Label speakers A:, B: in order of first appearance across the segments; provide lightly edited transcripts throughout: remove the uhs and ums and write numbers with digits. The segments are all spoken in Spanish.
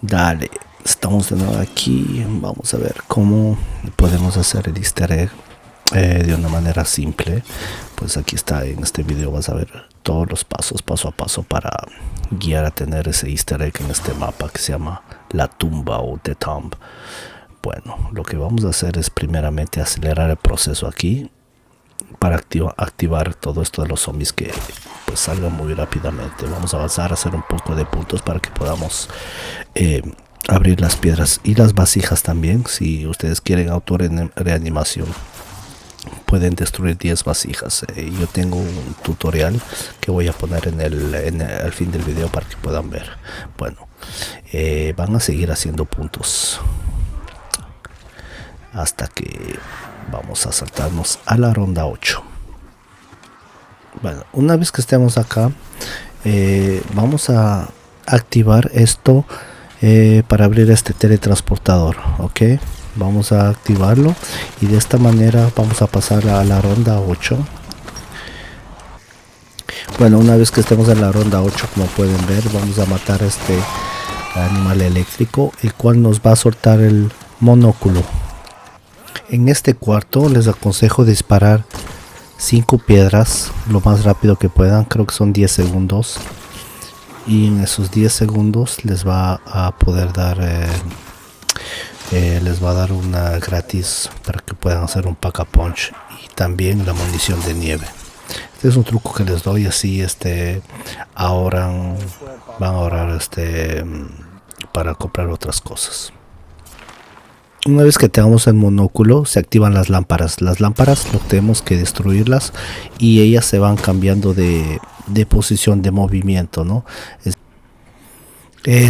A: Dale, estamos de nuevo aquí. Vamos a ver cómo podemos hacer el easter egg de una manera simple. Pues aquí está, en este video vas a ver todos los pasos, paso a paso, para guiar a tener ese easter egg en este mapa que se llama la tumba o The Tomb. Bueno, lo que vamos a hacer es primeramente acelerar el proceso aquí para activar todo esto de los zombies que pues salgan muy rápidamente. Vamos a avanzar a hacer un poco de puntos para que podamos abrir las piedras y las vasijas también. Si ustedes quieren auto reanimación, pueden destruir 10 vasijas. Yo tengo un tutorial que voy a poner al fin del video para que puedan ver. Bueno, van a seguir haciendo puntos hasta que vamos a saltarnos a la ronda 8. Bueno, una vez que estemos acá, vamos a activar esto para abrir este teletransportador. Ok, vamos a activarlo y de esta manera vamos a pasar a la ronda 8. Bueno, una vez que estemos en la ronda 8, como pueden ver, vamos a matar a este animal eléctrico, el cual nos va a soltar el monóculo. En este cuarto les aconsejo disparar 5 piedras lo más rápido que puedan. Creo que son 10 segundos. Y en esos 10 segundos les va a poder dar les va a dar una gratis para que puedan hacer un pack-a-punch y también la munición de nieve. Este es un truco que les doy, así van a ahorrar para comprar otras cosas. Una vez que tengamos el monóculo, se activan las lámparas. Las lámparas lo tenemos que destruirlas y ellas se van cambiando de posición, de movimiento, ¿no?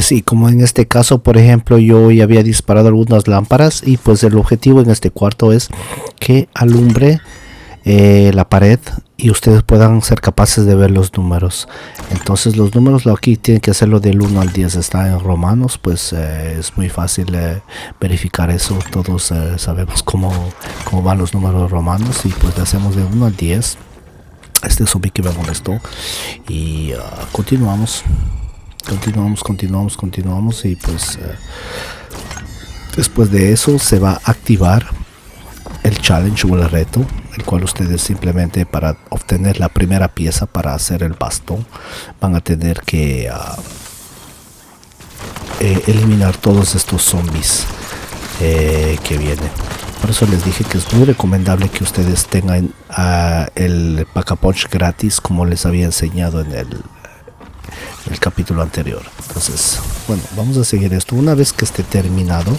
A: Sí, como en este caso, por ejemplo, yo ya había disparado algunas lámparas y pues el objetivo en este cuarto es que alumbre la pared y ustedes puedan ser capaces de ver los números. Entonces los números aquí tienen que hacerlo del 1 al 10. Está en romanos, pues es muy fácil verificar eso. Todos sabemos cómo van los números romanos y pues le hacemos de 1 al 10. Este zombie que me molestó y continuamos y pues después de eso se va a activar el challenge o el reto, el cual ustedes simplemente, para obtener la primera pieza para hacer el bastón, van a tener que eliminar todos estos zombies que vienen. Por eso les dije que es muy recomendable que ustedes tengan el pack-a-punch gratis, como les había enseñado en el capítulo anterior. Entonces, bueno, vamos a seguir esto. Una vez que esté terminado,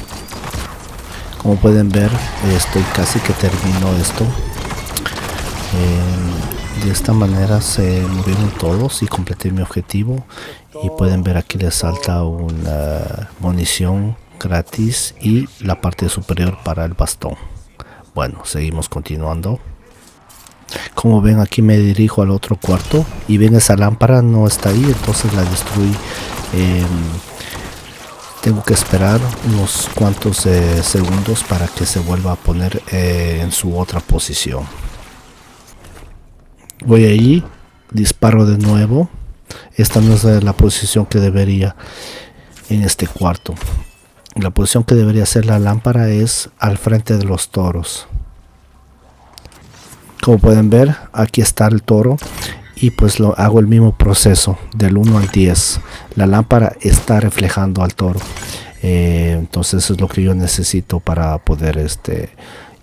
A: como pueden ver, estoy casi que termino esto. De esta manera se murieron todos y completé mi objetivo. Y pueden ver aquí les salta una munición gratis y la parte superior para el bastón. Bueno, seguimos continuando. Como ven, aquí me dirijo al otro cuarto y ven, esa lámpara no está ahí, entonces la destruí. Tengo que esperar unos cuantos segundos para que se vuelva a poner en su otra posición. Voy allí, disparo de nuevo. Esta no es la posición que debería en este cuarto. La posición que debería ser la lámpara es al frente de los toros. Como pueden ver, aquí está el toro y pues hago el mismo proceso del 1 al 10. La lámpara está reflejando al toro. Entonces es lo que yo necesito para poder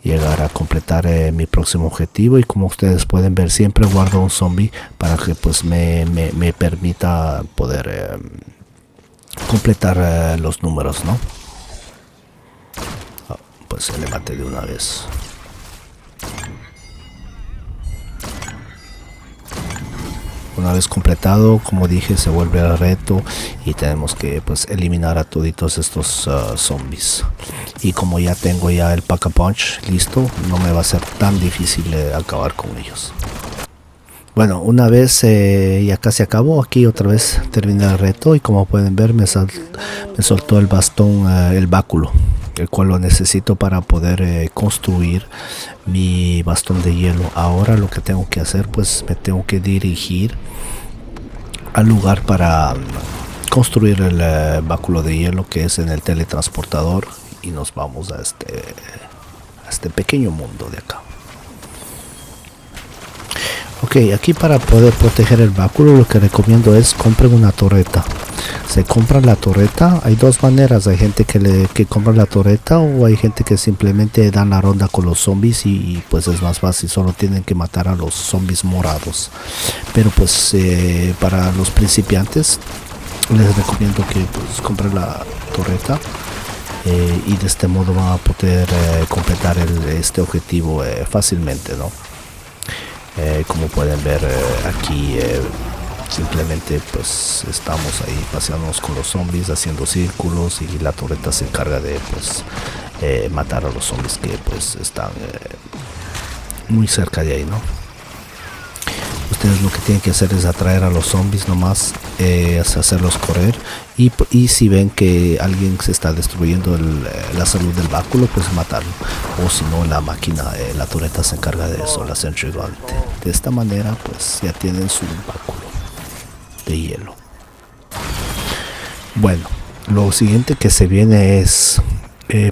A: llegar a completar mi próximo objetivo. Y como ustedes pueden ver, siempre guardo un zombie para que pues me permita poder completar los números, ¿no? Pues se le maté de una vez. Una vez completado, como dije, se vuelve al reto y tenemos que pues eliminar a toditos estos zombies. Y como ya tengo el pack-a-punch listo, no me va a ser tan difícil acabar con ellos. Bueno, una vez ya casi acabó, aquí otra vez terminé el reto y como pueden ver me soltó el bastón, el báculo, el cual lo necesito para poder construir mi bastón de hielo. Ahora lo que tengo que hacer, pues me tengo que dirigir al lugar para construir el báculo de hielo que es en el teletransportador, y nos vamos a este pequeño mundo de acá. Ok, aquí para poder proteger el báculo lo que recomiendo es compren una torreta. Se compra la torreta, hay dos maneras, hay gente que compra la torreta, o hay gente que simplemente dan la ronda con los zombies y pues es más fácil, solo tienen que matar a los zombies morados. Pero pues para los principiantes les recomiendo que pues compren la torreta, y de este modo van a poder completar este objetivo fácilmente, ¿no? Como pueden ver aquí, simplemente pues estamos ahí paseándonos con los zombies, haciendo círculos, y la torreta se encarga de pues matar a los zombies que pues están muy cerca de ahí, ¿no? Ustedes lo que tienen que hacer es atraer a los zombies nomás, hacerlos correr, y si ven que alguien se está destruyendo la salud del báculo, pues matarlo, o si no la máquina, la torreta se encarga de eso, la Sentry Gun. De esta manera pues ya tienen su báculo de hielo. Bueno, lo siguiente que se viene es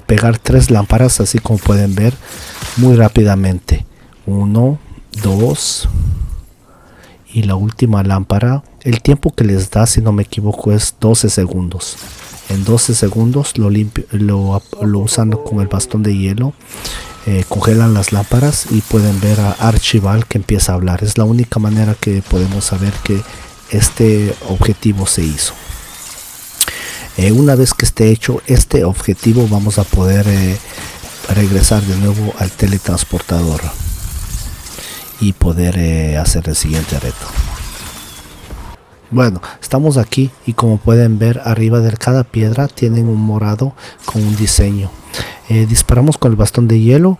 A: pegar 3 lámparas, así como pueden ver, muy rápidamente. 1, 2, y la última lámpara, el tiempo que les da, si no me equivoco, es 12 segundos. En 12 segundos lo usan con el bastón de hielo, congelan las lámparas y pueden ver a Archibald que empieza a hablar. Es la única manera que podemos saber que este objetivo se hizo. Una vez que esté hecho este objetivo, vamos a poder regresar de nuevo al teletransportador y poder hacer el siguiente reto. Bueno, estamos aquí y como pueden ver, arriba de cada piedra tienen un morado con un diseño. Disparamos con el bastón de hielo.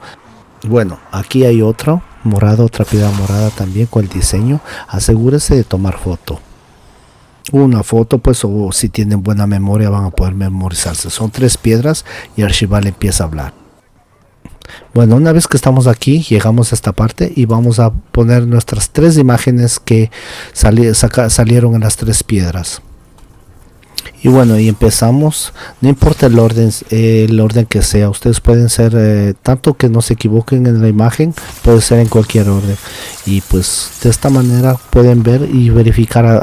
A: Bueno, aquí hay otro morado, otra piedra morada también con el diseño. Asegúrese de tomar foto. Una foto, pues, o si tienen buena memoria van a poder memorizarse. Son 3 piedras y Archibald empieza a hablar. Bueno, una vez que estamos aquí, llegamos a esta parte y vamos a poner nuestras 3 imágenes que salieron en las 3 piedras. Y bueno, y empezamos. No importa el orden que sea, ustedes pueden ser tanto que no se equivoquen en la imagen, puede ser en cualquier orden. Y pues de esta manera pueden ver y verificar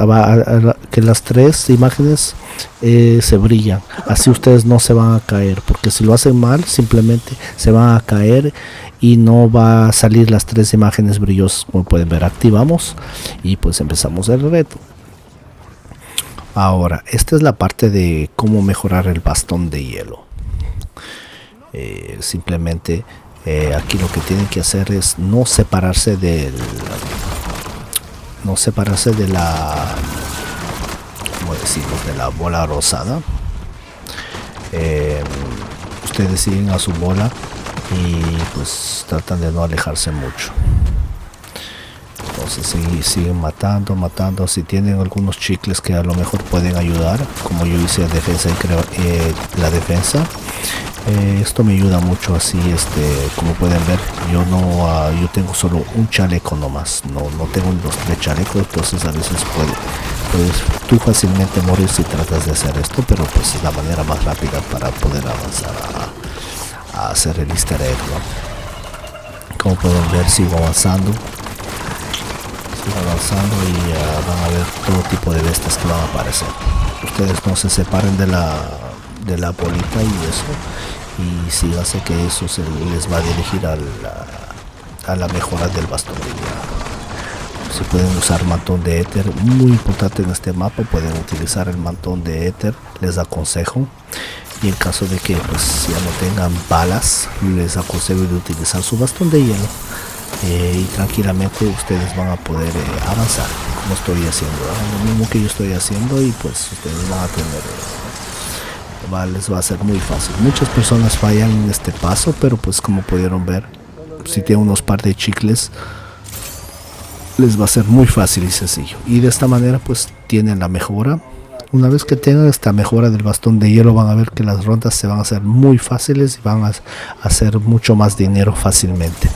A: que las 3 imágenes se brillan. Así ustedes no se van a caer, porque si lo hacen mal simplemente se van a caer y no va a salir las 3 imágenes brillosas. Como pueden ver, activamos y pues empezamos el reto. Ahora, esta es la parte de cómo mejorar el bastón de hielo. Simplemente aquí lo que tienen que hacer es no separarse de la, ¿cómo decimos?, de la bola rosada. Ustedes siguen a su bola y pues tratan de no alejarse mucho. Entonces siguen matando. Si tienen algunos chicles que a lo mejor pueden ayudar, como yo hice defensa y creo la defensa, esto me ayuda mucho. Así como pueden ver, yo tengo solo un chaleco nomás, no tengo los 3 chalecos. Entonces a veces puedes tú fácilmente morir si tratas de hacer esto, pero pues es la manera más rápida para poder avanzar a hacer el easter egg, ¿no? Como pueden ver, sigo avanzando y van a ver todo tipo de bestias que van a aparecer. Ustedes no se separen de la bolita y eso, y sí hace que eso les va a dirigir a la mejora del bastón de hielo. Se pueden usar mantón de éter, muy importante en este mapa. Pueden utilizar el mantón de éter, les aconsejo. Y en caso de que pues ya no tengan balas, les aconsejo de utilizar su bastón de hielo. Y tranquilamente ustedes van a poder avanzar como estoy haciendo, lo mismo que yo estoy haciendo, y pues ustedes van a tener les va a ser muy fácil. Muchas personas fallan en este paso, pero pues como pudieron ver, si tienen unos par de chicles les va a ser muy fácil y sencillo, y de esta manera pues tienen la mejora. Una vez que tengan esta mejora del bastón de hielo, van a ver que las rondas se van a hacer muy fáciles y van a hacer mucho más dinero fácilmente.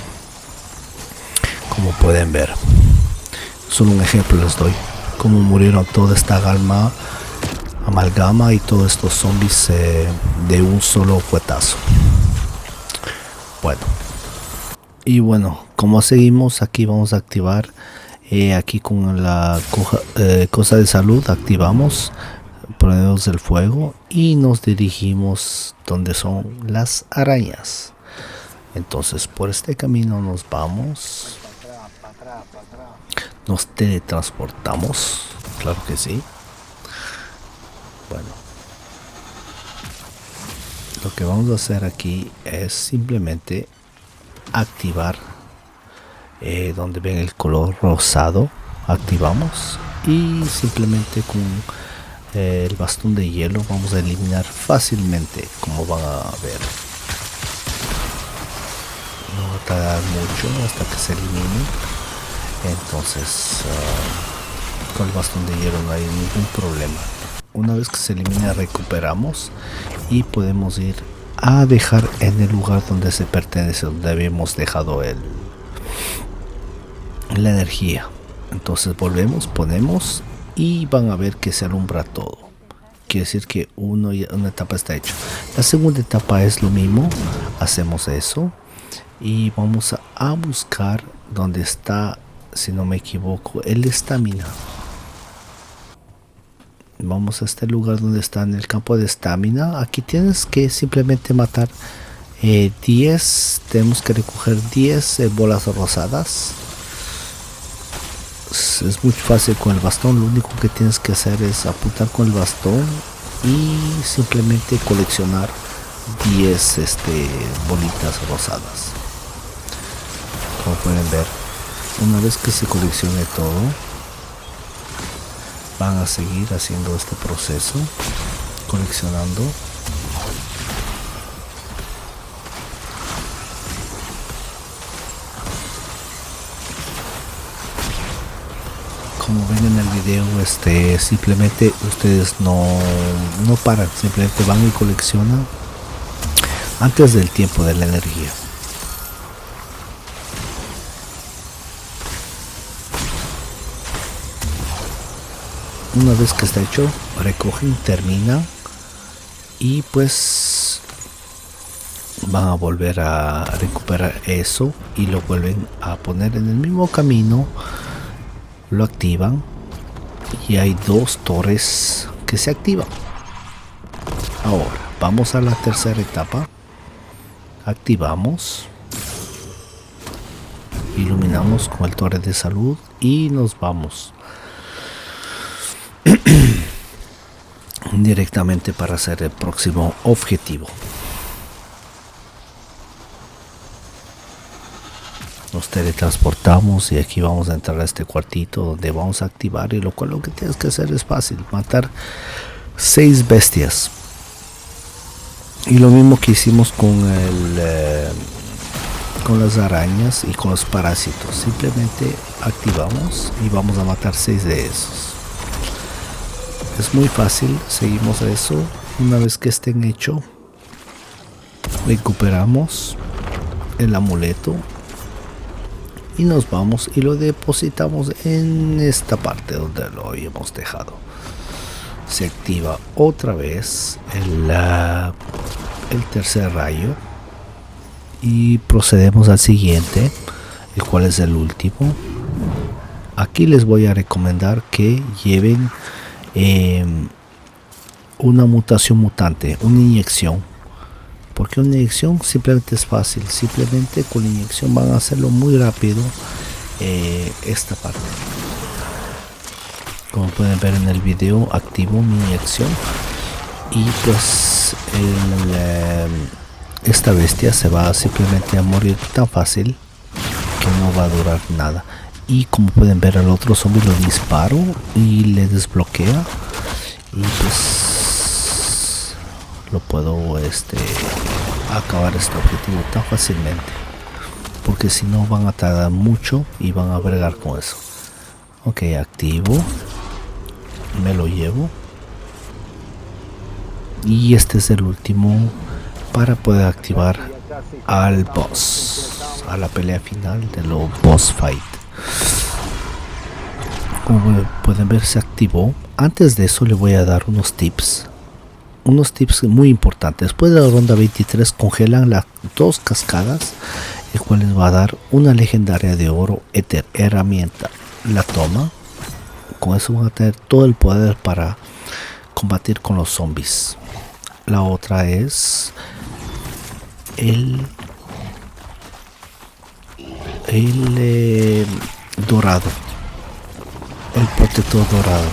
A: Como pueden ver, solo un ejemplo les doy cómo murieron toda esta gama amalgama y todos estos zombies de un solo fuetazo. Bueno, y bueno, como seguimos, aquí vamos a activar aquí con la cosa de salud. Activamos, ponemos el fuego y nos dirigimos donde son las arañas. Entonces por este camino nos vamos, nos teletransportamos, claro que sí. Bueno, lo que vamos a hacer aquí es simplemente activar donde ven el color rosado. Activamos y simplemente con el bastón de hielo vamos a eliminar fácilmente, como van a ver. No va a tardar mucho hasta que se elimine. Entonces con el bastón de hielo no hay ningún problema. Una vez que se elimina, recuperamos y podemos ir a dejar en el lugar donde se pertenece, donde habíamos dejado la energía. Entonces volvemos, ponemos y van a ver que se alumbra todo. Quiere decir que una etapa está hecha. La segunda etapa es lo mismo. Hacemos eso y vamos a buscar donde está, si no me equivoco, el estamina. Vamos a este lugar donde está en el campo de estamina. Aquí tienes que simplemente matar 10. Tenemos que recoger 10 bolas rosadas. Es muy fácil con el bastón. Lo único que tienes que hacer es apuntar con el bastón y simplemente coleccionar 10 bolitas rosadas. Como pueden ver, una vez que se coleccione todo, van a seguir haciendo este proceso, coleccionando. Como ven en el video, simplemente ustedes no paran, simplemente van y coleccionan antes del tiempo de la energía. Una vez que está hecho, recogen, termina y pues van a volver a recuperar eso y lo vuelven a poner en el mismo camino. Lo activan y hay 2 torres que se activan. Ahora vamos a la tercera etapa. Activamos, iluminamos con el torre de salud y nos vamos directamente para hacer el próximo objetivo. Nos teletransportamos y aquí vamos a entrar a este cuartito donde vamos a activar, y lo cual lo que tienes que hacer es fácil: matar 6 bestias. Y lo mismo que hicimos con con las arañas y con los parásitos. Simplemente activamos y vamos a matar 6 de esos. Es muy fácil, seguimos eso. Una vez que estén hecho, recuperamos el amuleto y nos vamos y lo depositamos en esta parte donde lo habíamos dejado. Se activa otra vez el tercer rayo y procedemos al siguiente, el cual es el último. Aquí les voy a recomendar que lleven una mutación mutante, una inyección, porque una inyección simplemente es fácil. Simplemente con la inyección van a hacerlo muy rápido. Esta parte, como pueden ver en el video, activo mi inyección y pues esta bestia se va simplemente a morir tan fácil que no va a durar nada. Y como pueden ver, al otro zombie lo disparo y le desbloquea y pues lo puedo acabar este objetivo tan fácilmente, porque si no van a tardar mucho y van a bregar con eso. Ok, activo, me lo llevo y este es el último para poder activar al boss, a la pelea final de los boss fight. como pueden ver, se activó. Antes de eso le voy a dar unos tips muy importantes. Después de la ronda 23 congelan las dos cascadas, el cual les va a dar una legendaria de oro éter, herramienta. La toma, con eso van a tener todo el poder para combatir con los zombies. La otra es el dorado, el protector dorado,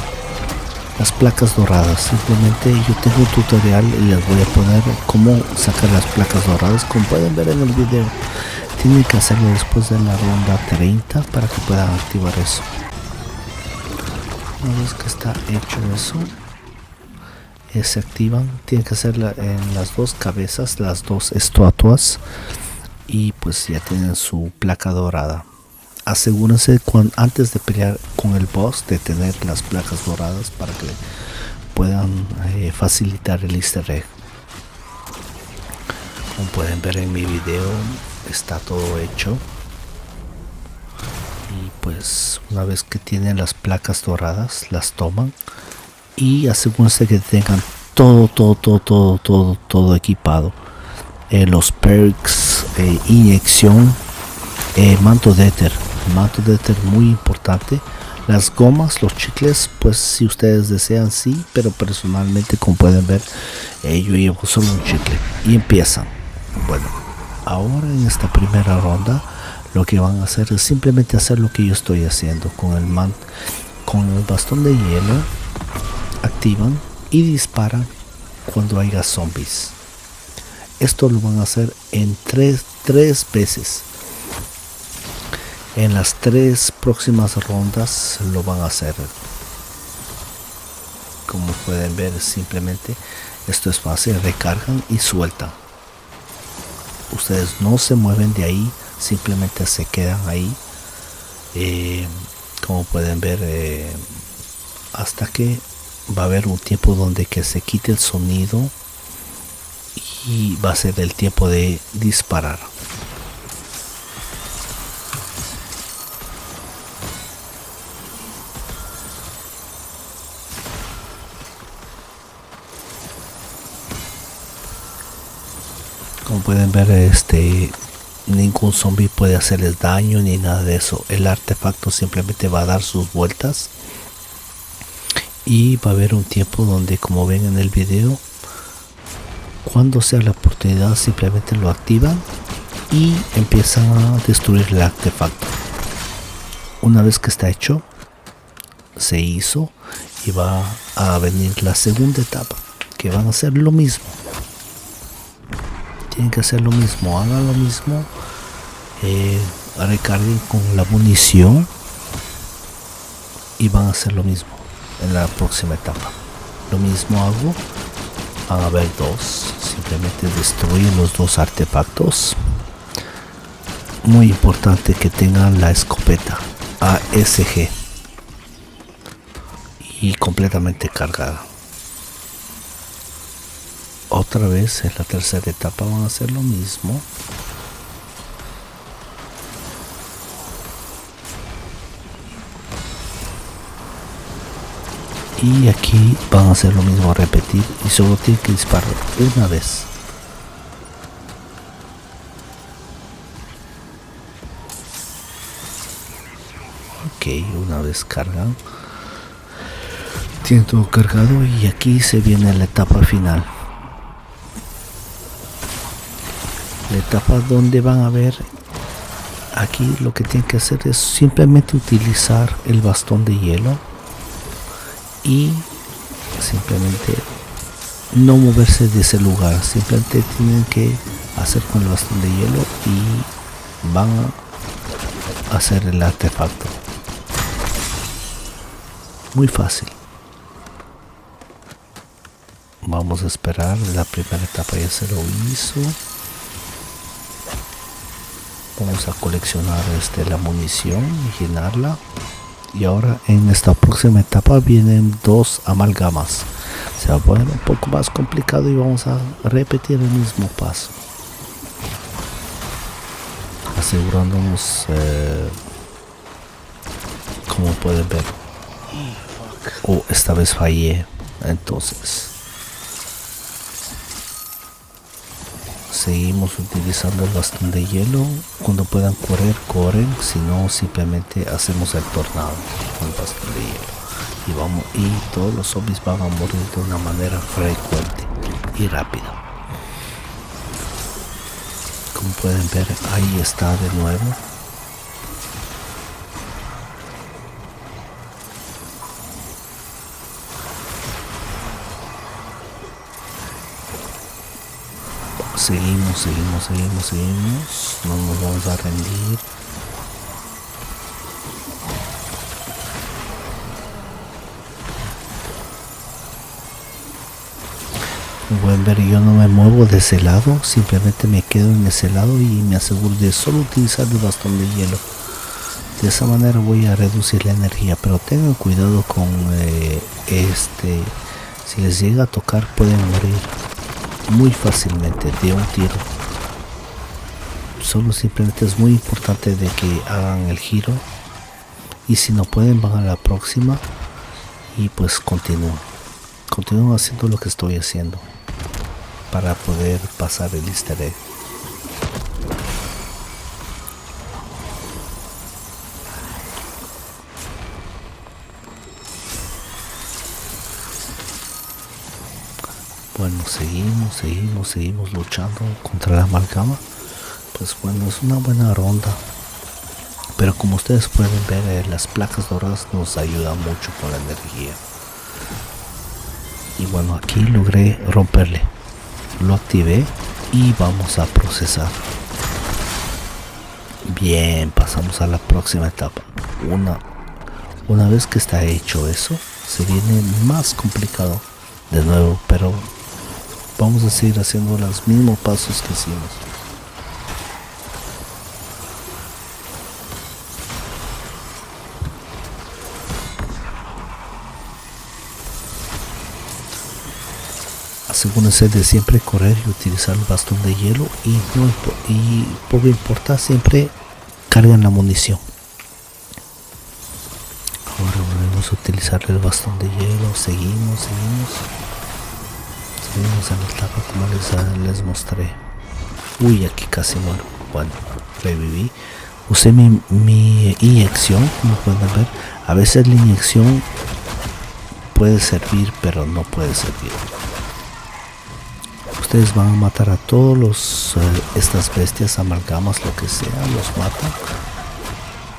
A: las placas doradas. Simplemente yo tengo un tutorial y les voy a poner cómo sacar las placas doradas. Como pueden ver en el video, tienen que hacerlo después de la ronda 30 para que puedan activar eso. Una vez que está hecho eso, se activan. Tienen que hacerla en las dos cabezas, las dos estatuas, y pues ya tienen su placa dorada. Asegúrense antes de pelear con el boss de tener las placas doradas para que puedan facilitar el easter egg. Como pueden ver en mi video, está todo hecho. Y pues una vez que tienen las placas doradas, las toman y asegúrense que tengan todo equipado. Los perks, inyección, manto de éter muy importante. Las gomas, los chicles, pues si ustedes desean sí, pero personalmente, como pueden ver, yo llevo solo un chicle. Y empiezan. Bueno, ahora en esta primera ronda lo que van a hacer es simplemente hacer lo que yo estoy haciendo con el bastón de hielo. Activan y disparan cuando haya zombies. Esto lo van a hacer en tres veces. En las 3 próximas rondas lo van a hacer. Como pueden ver, simplemente esto es fácil. Recargan y sueltan. Ustedes no se mueven de ahí, simplemente se quedan ahí. Como pueden ver, hasta que va a haber un tiempo donde que se quite el sonido y va a ser el tiempo de disparar. Como pueden ver, ningún zombie puede hacerles daño ni nada de eso. El artefacto simplemente va a dar sus vueltas y va a haber un tiempo donde, como ven en el video, cuando sea la oportunidad simplemente lo activan y empiezan a destruir el artefacto. Una vez que está hecho, se hizo, y va a venir la segunda etapa, que van a hacer lo mismo. Tienen que hacer lo mismo, hagan lo mismo, recarguen con la munición y van a hacer lo mismo en la próxima etapa. Lo mismo hago, van a haber dos, simplemente destruyen los dos artefactos. Muy importante que tengan la escopeta ASG y completamente cargada. Otra vez en la tercera etapa van a hacer lo mismo. Y aquí van a hacer lo mismo, a repetir, y solo tienen que disparar una vez. Ok, una vez cargan, tienen todo cargado, y aquí se viene la etapa final. La etapa donde van a ver, aquí lo que tienen que hacer es simplemente utilizar el bastón de hielo y simplemente no moverse de ese lugar. Simplemente tienen que hacer con el bastón de hielo y van a hacer el artefacto. Muy fácil. Vamos a esperar. La primera etapa ya se lo hizo. Vamos a coleccionar la munición y llenarla. Y ahora en esta próxima etapa vienen dos amalgamas. Se va a poner un poco más complicado y vamos a repetir el mismo paso, asegurándonos, como pueden ver, Oh, esta vez fallé. Entonces seguimos utilizando el bastón de hielo. Cuando puedan correr, corren. Si no, simplemente hacemos el tornado con el bastón de hielo. Y todos los zombies van a morir de una manera frecuente y rápida. Como pueden ver, ahí está de nuevo. Seguimos. No nos vamos a rendir. Como pueden ver, yo no me muevo de ese lado, simplemente me quedo en ese lado y me aseguro de solo utilizar el bastón de hielo. De esa manera voy a reducir la energía, pero tengan cuidado con si les llega a tocar pueden morir muy fácilmente de un tiro. Solo simplemente es muy importante de que hagan el giro, y si no pueden van a la próxima y pues continúan haciendo lo que estoy haciendo para poder pasar el easter egg. Bueno, seguimos luchando contra la amalgama. Pues bueno, es una buena ronda, pero como ustedes pueden ver, las placas doradas nos ayudan mucho con la energía. Y bueno, aquí logré romperle, lo activé y vamos a procesar. Bien, pasamos a la próxima etapa. Una vez que está hecho eso, se viene más complicado de nuevo, pero vamos a seguir haciendo los mismos pasos que hicimos. Asegúrense de siempre correr y utilizar el bastón de hielo, y poco importa, siempre cargan la munición. Ahora volvemos a utilizar el bastón de hielo. Seguimos en la etapa como les mostré. Uy, aquí casi muero. Bueno, reviví. Usé mi inyección, como pueden ver. A veces la inyección puede servir, pero no puede servir. Ustedes van a matar a todos estas bestias, amalgamas, lo que sea, los matan.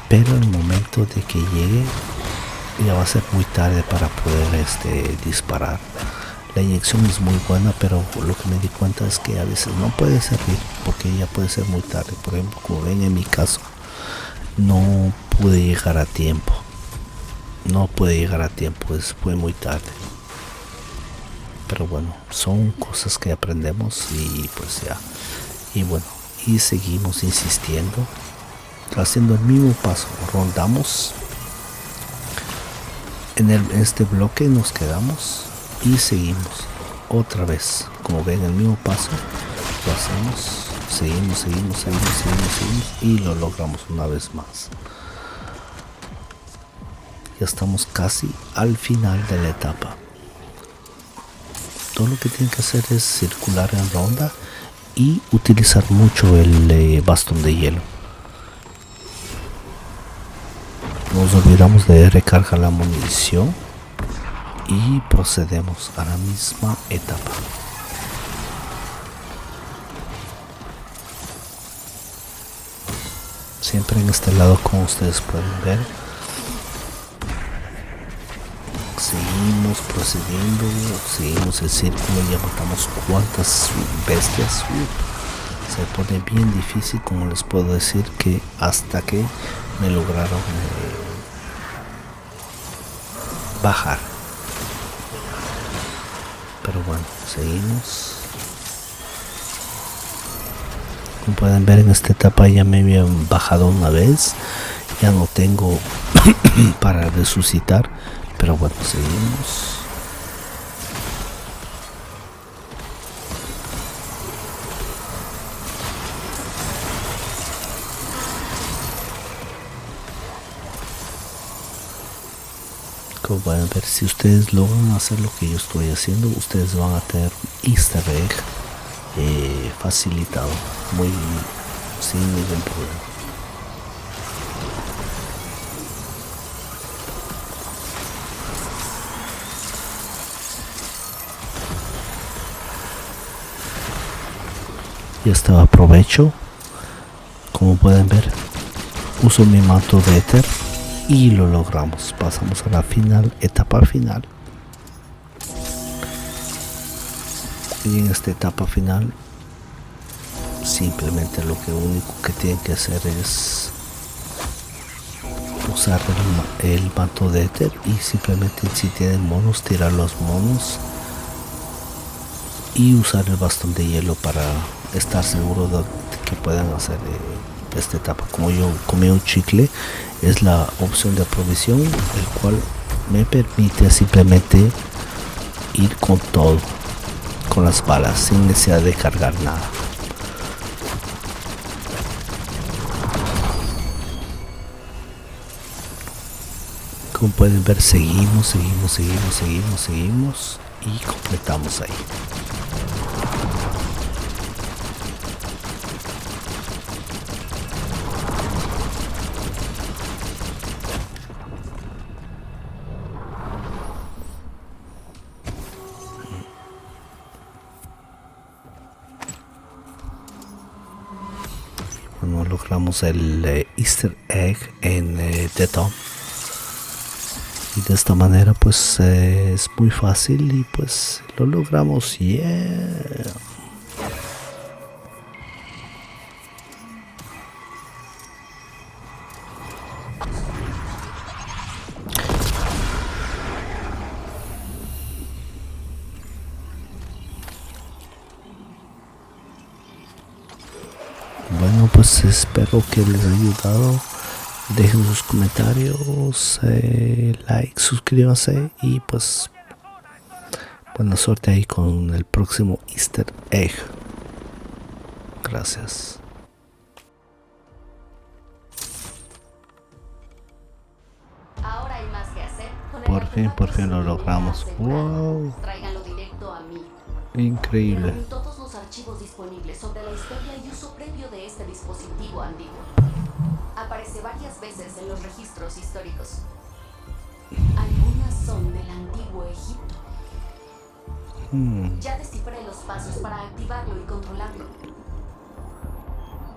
A: Pero en el momento de que llegue, ya va a ser muy tarde para poder disparar. La inyección es muy buena, pero lo que me di cuenta es que a veces no puede servir porque ya puede ser muy tarde. Por ejemplo, como ven en mi caso, no pude llegar a tiempo. Fue muy tarde. Pero bueno, son cosas que aprendemos y pues ya. Y bueno, y seguimos insistiendo, haciendo el mismo paso. Rondamos en este bloque, nos quedamos y seguimos otra vez. Como ven, el mismo paso lo hacemos. Seguimos y lo logramos una vez más. Ya estamos casi al final de la etapa. Todo lo que tienen que hacer es circular en ronda y utilizar mucho el bastón de hielo. Nos olvidamos de recargar la munición y procedemos a la misma etapa. Siempre en este lado, como ustedes pueden ver, seguimos procediendo, seguimos el círculo. Ya matamos cuantas bestias. Se pone bien difícil, como les puedo decir, que hasta que me lograron bajar. Pero bueno, seguimos. Como pueden ver, en esta etapa ya me habían bajado una vez. Ya no tengo para resucitar. Pero bueno, seguimos. Como pueden ver, si ustedes logran hacer lo que yo estoy haciendo, ustedes van a tener un easter egg facilitado, muy sin ningún problema. Y hasta aprovecho, como pueden ver, uso mi manto de éter y lo logramos. Pasamos a la etapa final. Y en esta etapa final simplemente lo único que tienen que hacer es usar el manto de éter y simplemente, si tienen monos, tirar los monos y usar el bastón de hielo para estar seguro de que puedan hacer esta etapa. Como yo comí un chicle, es la opción de provisión, el cual me permite simplemente ir con todo, con las balas, sin necesidad de cargar nada. Como pueden ver, seguimos y completamos ahí. Bueno, logramos el easter egg en The Tomb. Y de esta manera pues es muy fácil y pues lo logramos. Yeah. Bueno, pues espero que les haya ayudado. Dejen sus comentarios, like, suscríbanse y pues buena suerte ahí con el próximo easter egg. Gracias.
B: Ahora hay más que hacer.
A: Por fin lo logramos. Wow,
B: Tráiganlo directo a mí.
A: increíble.
B: Reúne todos los archivos disponibles sobre la historia y uso previo de este dispositivo antiguo. Aparece varias veces en los registros históricos. Algunas son del antiguo Egipto. Ya descifré los pasos para activarlo y controlarlo.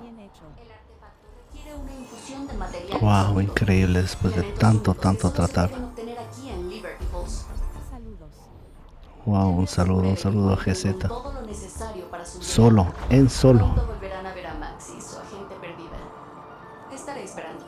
C: Bien hecho.
B: El artefacto requiere una infusión de material
A: Wow,
B: sólido.
A: increíble después de tanto tratar.
B: Obtener aquí en Liberty Falls.
C: Saludos.
A: Wow, un saludo a GZ.
B: Todo lo necesario para su
A: Solo, en solo.
B: Pronto volverán a ver a Max y su agente perdida. Te estaré esperando.